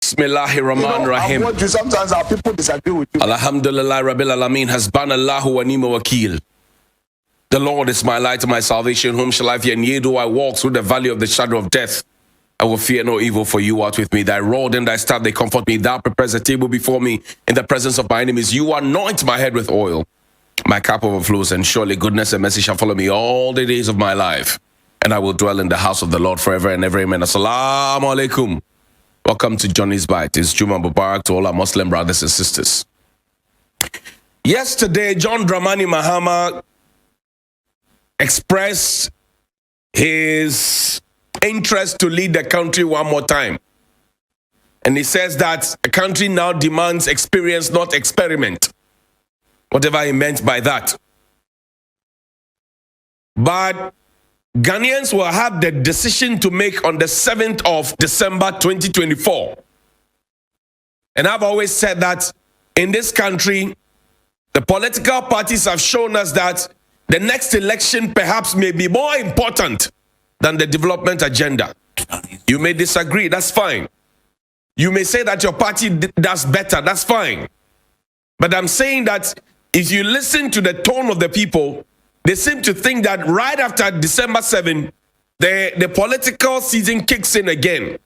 Bismillahirrahmanirrahim. Sometimes our people disagree with you. Alhamdulillah Rabbil Alameen, Hasbanallahu wa ni'mal wakil. The Lord is my light and my salvation. Whom shall I fear? And yea, though I walk through the valley of the shadow of death, I will fear no evil, for you art with me. Thy rod and thy staff, they comfort me. Thou prepares a table before me in the presence of my enemies. You anoint my head with oil. My cup overflows, and surely goodness and mercy shall follow me all the days of my life. And I will dwell in the house of the Lord forever and ever. Amen. Assalamu alaikum. Welcome to Johnny's Bite. It's Juma Mubarak to all our Muslim brothers and sisters. Yesterday, John Dramani Mahama expressed his interest to lead the country one more time. And he says that the country now demands experience, not experiment. Whatever he meant by that. But Ghanaians will have the decision to make on the 7th of December 2024. And I've always said that in this country, the political parties have shown us that the next election perhaps may be more important than the development agenda. You may disagree, that's fine. You may say that your party does better, that's fine. But I'm saying that if you listen to the tone of the people, they seem to think that right after December 7, the political season kicks in again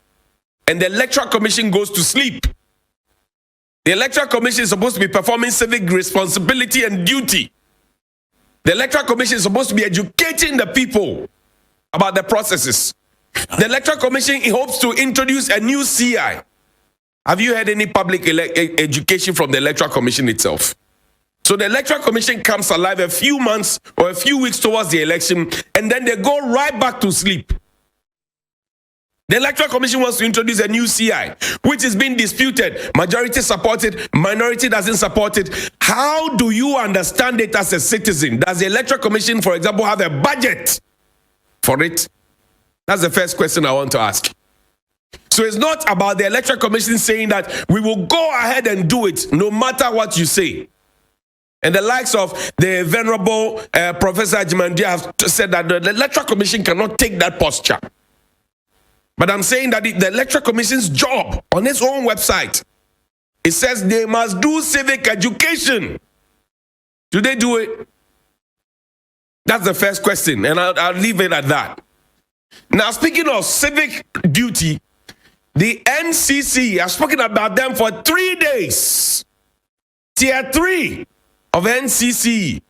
and the Electoral Commission goes to sleep. The Electoral Commission is supposed to be performing civic responsibility and duty. The Electoral Commission is supposed to be educating the people about the processes. The Electoral Commission hopes to introduce a new CI. Have you had any public education from the Electoral Commission itself? So the Electoral Commission comes alive a few months or a few weeks towards the election, and then they go right back to sleep. The Electoral Commission wants to introduce a new CI, which is being disputed. Majority support it, minority doesn't support it. How do you understand it as a citizen? Does the Electoral Commission, for example, have a budget for it? That's the first question I want to ask. So it's not about the Electoral Commission saying that we will go ahead and do it no matter what you say. And the likes of the venerable Professor Ajimandi have said that the Electoral Commission cannot take that posture. But I'm saying that the Electoral Commission's job on its own website, it says they must do civic education. Do they do it? That's the first question, and I'll leave it at that. Now, speaking of civic duty, the NCC, I've spoken about them for 3 days. Tier 3 of NCC.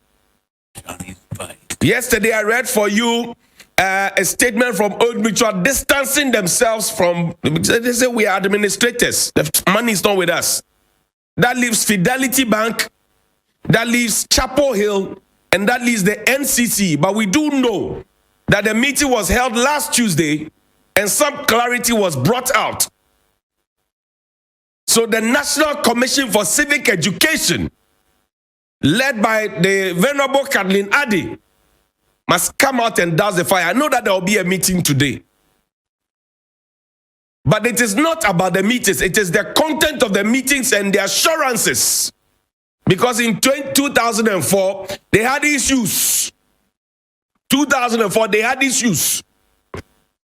Yesterday, I read for you a statement from Old Mutual distancing themselves from, they say we are administrators. The money is not with us. That leaves Fidelity Bank, that leaves Chapel Hill, and that leaves the NCC. But we do know that the meeting was held last Tuesday and some clarity was brought out. So the National Commission for Civic Education, led by the Venerable Kathleen Addy, must come out and douse the fire. I know that there will be a meeting today. But it is not about the meetings. It is the content of the meetings and the assurances. Because in 2004, they had issues. 2004, they had issues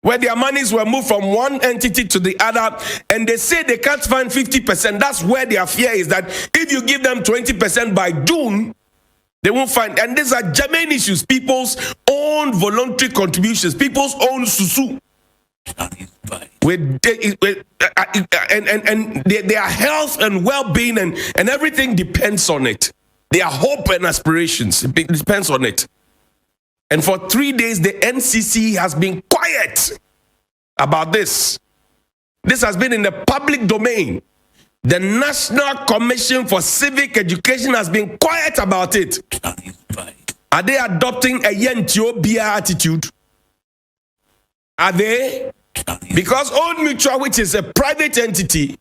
where their monies were moved from one entity to the other, and they say they can't find 50%. That's where their fear is, that if you give them 20% by June, they won't find. And these are germane issues, people's own voluntary contributions, people's own susu. And their health and well-being and everything depends on it. Their hope and aspirations, it depends on it. And for 3 days, the NCC has been quiet about this. This has been in the public domain. The National Commission for Civic Education has been quiet about it. Are they adopting a Yentio attitude? Are they? Because Old Mutual, which is a private entity,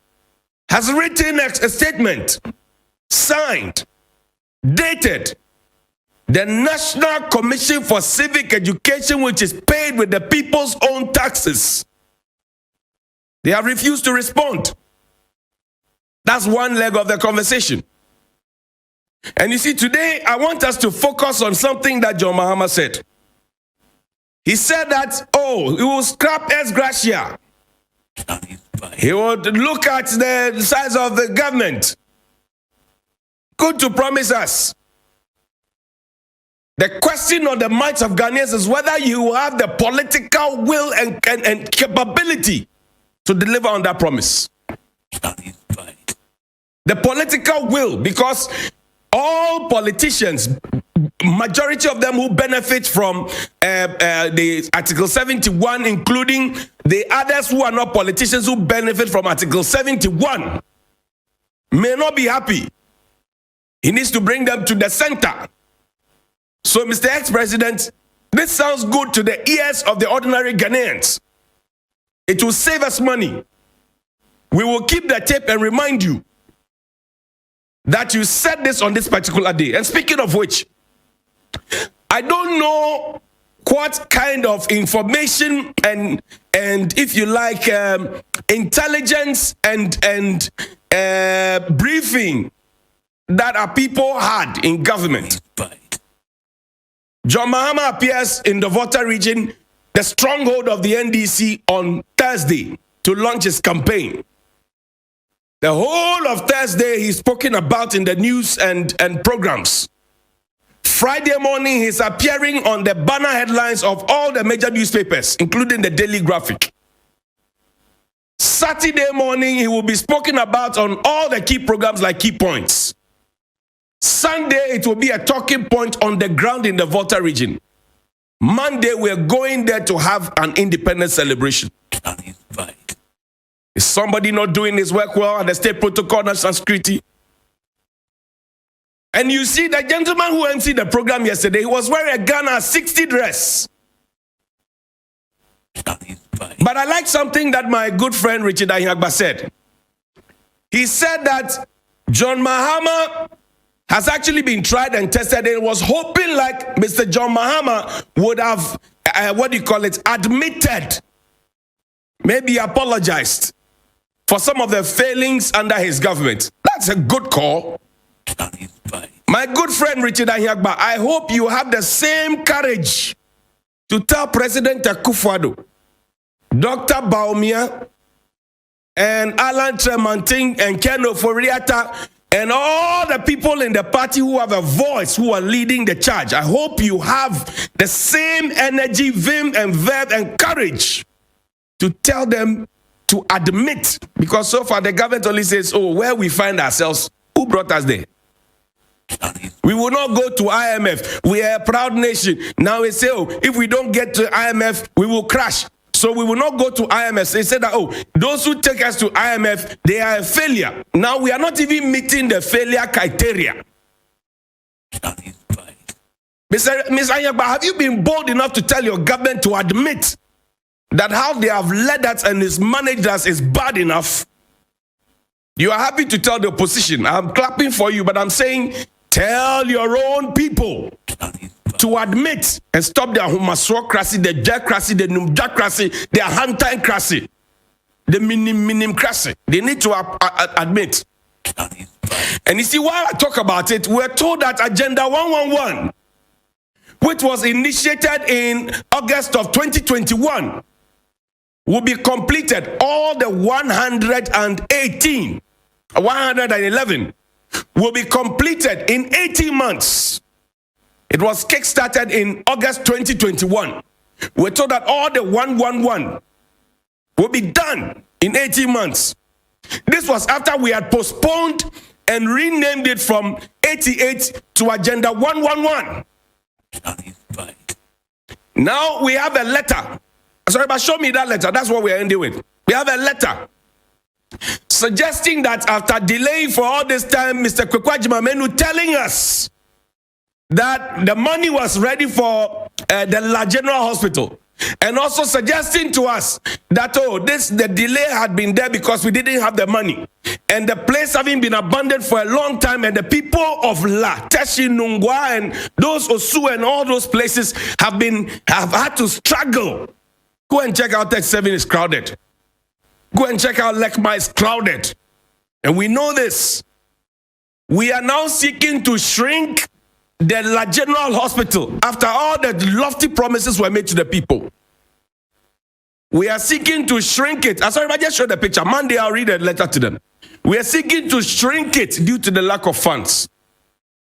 has written a statement, signed, dated, the National Commission for Civic Education, which is paid with the people's own taxes. They have refused to respond. That's one leg of the conversation. And you see, today, I want us to focus on something that John Mahama said. He said that, oh, he will scrap ex gratia. He would look at the size of the government. Good to promise us. The question on the minds of Ghanaians is whether you have the political will and capability to deliver on that promise. The political will, because all politicians, majority of them who benefit from the Article 71, including the others who are not politicians who benefit from Article 71, may not be happy. He needs to bring them to the center. So, Mr. Ex-President, this sounds good to the ears of the ordinary Ghanaians. It will save us money. We will keep the tape and remind you that you said this on this particular day. And speaking of which, I don't know what kind of information and if you like intelligence and briefing that our people had in government. John Mahama appears in the Volta region, the stronghold of the NDC, on Thursday to launch his campaign. The whole of Thursday he's spoken about in the news and programs. Friday morning he's appearing on the banner headlines of all the major newspapers, including the Daily Graphic. Saturday morning he will be spoken about on all the key programs like Key Points. Sunday it will be a talking point on the ground in the Volta region. Monday we're going there to have an independence celebration. Is somebody not doing his work well at the state protocol, national security? And you see the gentleman who emceed the program yesterday, he was wearing a Ghana 60 dress. But I like something that my good friend Richard Ahiagba said. He said that John Mahama has actually been tried and tested and was hoping like Mr. John Mahama would have, admitted, maybe apologized for some of the failings under his government. That's a good call. My good friend Richard Ahiagba, I hope you have the same courage to tell President Akufo-Addo, Dr. Baumia, and Alan Tremanting and Ken Ofori-Atta, and all the people in the party who have a voice, who are leading the charge. I hope you have the same energy, vim, and verve, and courage to tell them to admit, because so far the government only says, oh, where we find ourselves, who brought us there? We will not go to IMF. We are a proud nation. Now we say, oh, if we don't get to IMF, we will crash. So we will not go to IMF. They said that, oh, those who take us to IMF, they are a failure. Now we are not even meeting the failure criteria. Ms. Ahiagba, have you been bold enough to tell your government to admit that how they have led us and mismanaged us is bad enough? You are happy to tell the opposition. I'm clapping for you, but I'm saying tell your own people to admit and stop their homosocracy, the jackracy, the numjacracy, their hantancracy, the minimcracy. They need to admit. And you see, while I talk about it, we're told that Agenda 111, which was initiated in August of 2021, will be completed. All the 111 will be completed in 18 months. It was kick-started in August 2021. We're told that all the 111 will be done in 18 months. This was after we had postponed and renamed it from 88 to Agenda 111. Now we have a letter. Sorry, but show me that letter. That's what we're ending with. We have a letter suggesting that after delaying for all this time, Mr. Kwekwa telling us that the money was ready for the La General Hospital, and also suggesting to us that, oh, the delay had been there because we didn't have the money, and the place having been abandoned for a long time, and the people of La, Teshi, Nungwa, and those Osu and all those places have had to struggle. Go and check out Tech 7 is crowded. Go and check out Lekma is crowded. And we know this. We are now seeking to shrink the La General Hospital after all the lofty promises were made to the people. We are seeking to shrink it. Sorry, I just showed the picture. Monday, I'll read a letter to them. We are seeking to shrink it due to the lack of funds.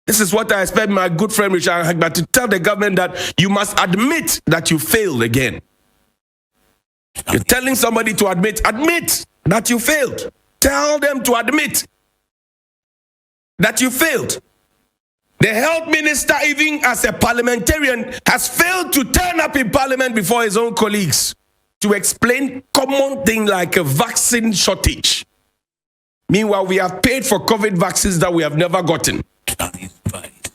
This is what I expect my good friend Richard Hagba to tell the government, that you must admit that you failed again. You're telling somebody to admit that you failed. Tell them to admit that you failed. The health minister, even as a parliamentarian, has failed to turn up in parliament before his own colleagues to explain common thing like a vaccine shortage. Meanwhile, we have paid for COVID vaccines that we have never gotten.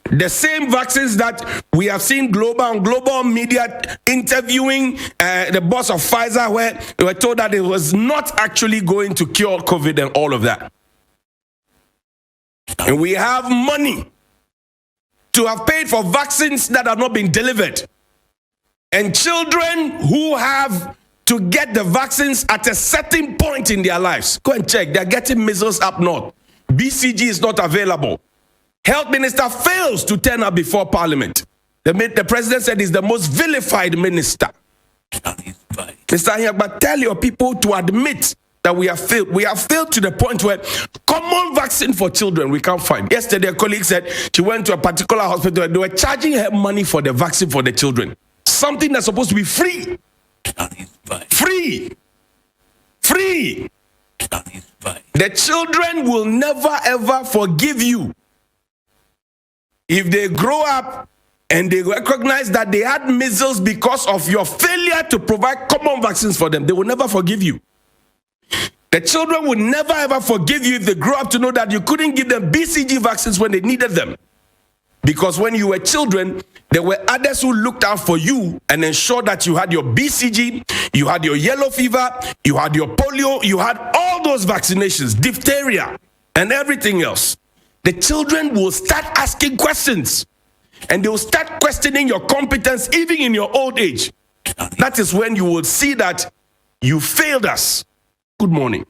The same vaccines that we have seen global media interviewing the boss of Pfizer, where they were told that it was not actually going to cure COVID and all of that. And we have money to have paid for vaccines that have not been delivered. And children who have to get the vaccines at a certain point in their lives. Go and check. They're getting measles up north. BCG is not available. Health minister fails to turn up before parliament. The president said he's the most vilified minister. Mr. Anyagba, tell your people to admit that we have failed. We have failed to the point where common vaccine for children we can't find. Yesterday, a colleague said she went to a particular hospital and they were charging her money for the vaccine for the children. Something that's supposed to be free. Free. The children will never ever forgive you. If they grow up and they recognize that they had measles because of your failure to provide common vaccines for them, they will never forgive you. The children will never ever forgive you if they grow up to know that you couldn't give them BCG vaccines when they needed them. Because when you were children, there were others who looked out for you and ensured that you had your BCG, you had your yellow fever, you had your polio, you had all those vaccinations, diphtheria, and everything else. The children will start asking questions and they will start questioning your competence even in your old age. That is when you will see that you failed us. Good morning.